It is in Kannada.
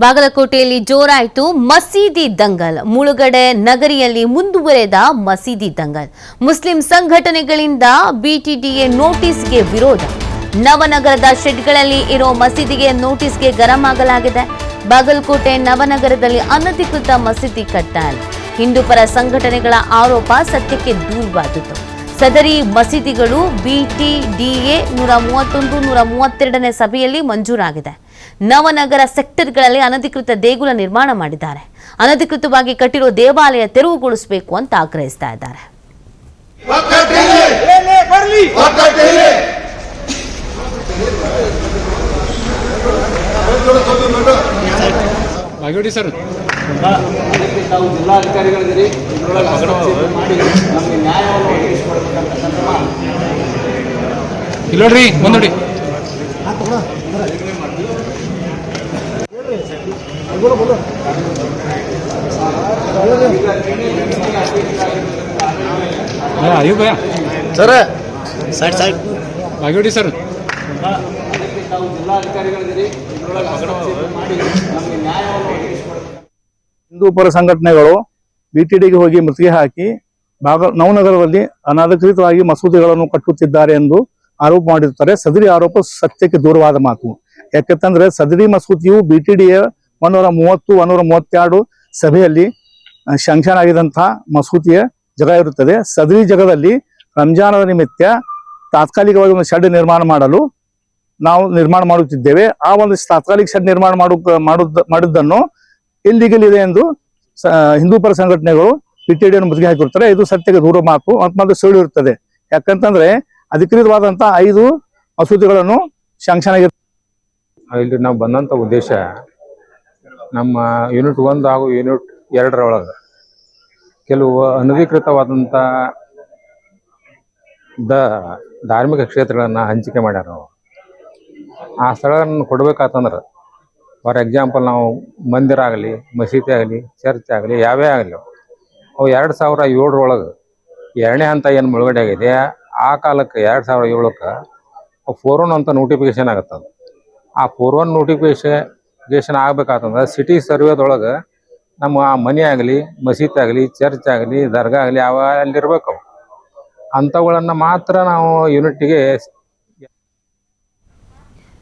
ಬಾಗಲಕೋಟೆಯಲ್ಲಿ ಜೋರಾಯಿತು ಮಸೀದಿ ದಂಗಲ್. ಮುಳುಗಡೆ ನಗರಿಯಲ್ಲಿ ಮುಂದುವರೆದ ಮಸೀದಿ ದಂಗಲ್. ಮುಸ್ಲಿಂ ಸಂಘಟನೆಗಳಿಂದ ಬಿಟಿಟಿಎ ನೋಟಿಸ್ಗೆ ವಿರೋಧ. ನವನಗರದ ಶೆಡ್ಗಳಲ್ಲಿ ಇರೋ ಮಸೀದಿಗೆ ನೋಟಿಸ್ಗೆ ಗರಂ ಆಗಲಾಗಿದೆ. ಬಾಗಲಕೋಟೆ ನವನಗರದಲ್ಲಿ ಅನಧಿಕೃತ ಮಸೀದಿ ಕಟ್ಟಲು ಹಿಂದೂಪರ ಸಂಘಟನೆಗಳ ಆರೋಪ ಸತ್ಯಕ್ಕೆ ದೂರವಾದದ್ದು. ಸದರಿ ಮಸೀದಿಗಳು ಬಿಟಿಡಿಎ 131, 132ನೇ ಸಭೆಯಲ್ಲಿ ಮಂಜೂರಾಗಿದೆ. ನವನಗರ ಸೆಕ್ಟರ್ಗಳಲ್ಲಿ ಅನಧಿಕೃತ ದೇಗುಲ ನಿರ್ಮಾಣ ಮಾಡಿದ್ದಾರೆ. ಅನಧಿಕೃತವಾಗಿ ಕಟ್ಟಿರೋ ದೇವಾಲಯ ತೆರವುಗೊಳಿಸಬೇಕು ಅಂತ ಆಗ್ರಹಿಸ್ತಾ ಇದ್ದಾರೆ. ಜಿಲ್ಲಾಧಿಕಾರಿಗಳಿದ್ದೀರಿ, ಇಲ್ಲೋಡ್ರಿ ಮುಂದೋಡಿ ಅಯ್ಯೋ ಭಯ ಸರ್ ಸೈಡ್ ಸೈಡ್ ಬಾಗೇಡಿ ಸರ್. ಜಿಲ್ಲಾಧಿಕಾರಿಗಳಿದ್ದೀರಿ, ಹಿಂದೂಪರ ಸಂಘಟನೆಗಳು ಬಿಟಿಡಿಗೆ ಹೋಗಿ ಮುತ್ತಿಗೆ ಹಾಕಿ ನವನಗರದಲ್ಲಿ ಅನಧಿಕೃತವಾಗಿ ಮಸೂದೆಗಳನ್ನು ಕಟ್ಟುತ್ತಿದ್ದಾರೆ ಎಂದು ಆರೋಪ ಮಾಡಿರುತ್ತಾರೆ. ಸದರಿ ಆರೋಪ ಸತ್ಯಕ್ಕೆ ದೂರವಾದ ಮಾತು. ಯಾಕೆಂತಂದ್ರೆ ಸದರಿ ಮಸೂದೆಯು ಬಿಟಿಡಿಯ 130, 132 ಸಭೆಯಲ್ಲಿ ಶಾಂಕ್ಷನ್ ಆಗಿದಂತಹ ಮಸೂದೆಯ ಜಾಗ ಇರುತ್ತದೆ. ಸದರಿ ಜಾಗದಲ್ಲಿ ರಂಜಾನದ ನಿಮಿತ್ತ ತಾತ್ಕಾಲಿಕವಾಗಿ ಒಂದು ಶೆಡ್ ನಿರ್ಮಾಣ ಮಾಡಲು ನಾವು ನಿರ್ಮಾಣ ಮಾಡುತ್ತಿದ್ದೇವೆ. ಆ ಒಂದು ತಾತ್ಕಾಲಿಕ ಶೆಡ್ ನಿರ್ಮಾಣ ಮಾಡಿದ್ದನ್ನು ಇಲ್ಲಿಗಲ್ ಇದೆ ಎಂದು ಹಿಂದೂಪರ ಸಂಘಟನೆಗಳು ಬಿಟಿಡಿಯನ್ನು ಮುತ್ತಿಗೆ ಹಾಕಿರ್ತಾರೆ. ಇದು ಸತ್ಯಕ್ಕೆ ದೂರ ಮಾತು ಮತ್ತು ಸುಳ್ಳು ಇರುತ್ತದೆ. ಯಾಕಂತಂದ್ರೆ ಅಧಿಕೃತವಾದಂತಹ 5 ಮಸೂದೆಗಳನ್ನು ಶಾಂಕ್ಷನ್ ಆಗಿರ್ತದೆ. ಇಲ್ಲಿ ನಾವು ಬಂದಂತ ಉದ್ದೇಶ ನಮ್ಮ ಯೂನಿಟ್ 1 ಹಾಗೂ ಯೂನಿಟ್ 2 ಕೆಲವು ಅನಧಿಕೃತವಾದಂಥ ಧಾರ್ಮಿಕ ಕ್ಷೇತ್ರಗಳನ್ನ ಹಂಚಿಕೆ ಮಾಡ್ಯಾರ. ಆ ಸ್ಥಳಗಳನ್ನು ಕೊಡ್ಬೇಕಾತಂದ್ರೆ ಫಾರ್ ಎಕ್ಸಾಂಪಲ್ ನಾವು ಮಂದಿರ ಆಗಲಿ, ಮಸೀದಿ ಆಗಲಿ, ಚರ್ಚ್ ಆಗಲಿ, ಯಾವೇ ಆಗಲಿ ಅವು 2007 2ನೇ ಹಂತ ಏನು ಮುಳುಗಡೆ ಆಗಿದೆ. ಆ ಕಾಲಕ್ಕೆ 2007 4-1 ಅಂತ ನೋಟಿಫಿಕೇಶನ್ ಆಗುತ್ತದೆ. ಆ 4-1 ನೋಟಿಫಿಕೇಶನ್ ಆಗ್ಬೇಕಾತಂದ್ರೆ ಸಿಟಿ ಸರ್ವೇದೊಳಗೆ ನಮ್ಮ ಮನೆ ಆಗಲಿ, ಮಸೀದಿ ಆಗಲಿ, ಚರ್ಚ್ ಆಗಲಿ, ದರ್ಗಾ ಆಗಲಿ ಅಲ್ಲಿರ್ಬೇಕು. ಅಂಥವುಗಳನ್ನು ಮಾತ್ರ ನಾವು ಯೂನಿಟ್ಟಿಗೆ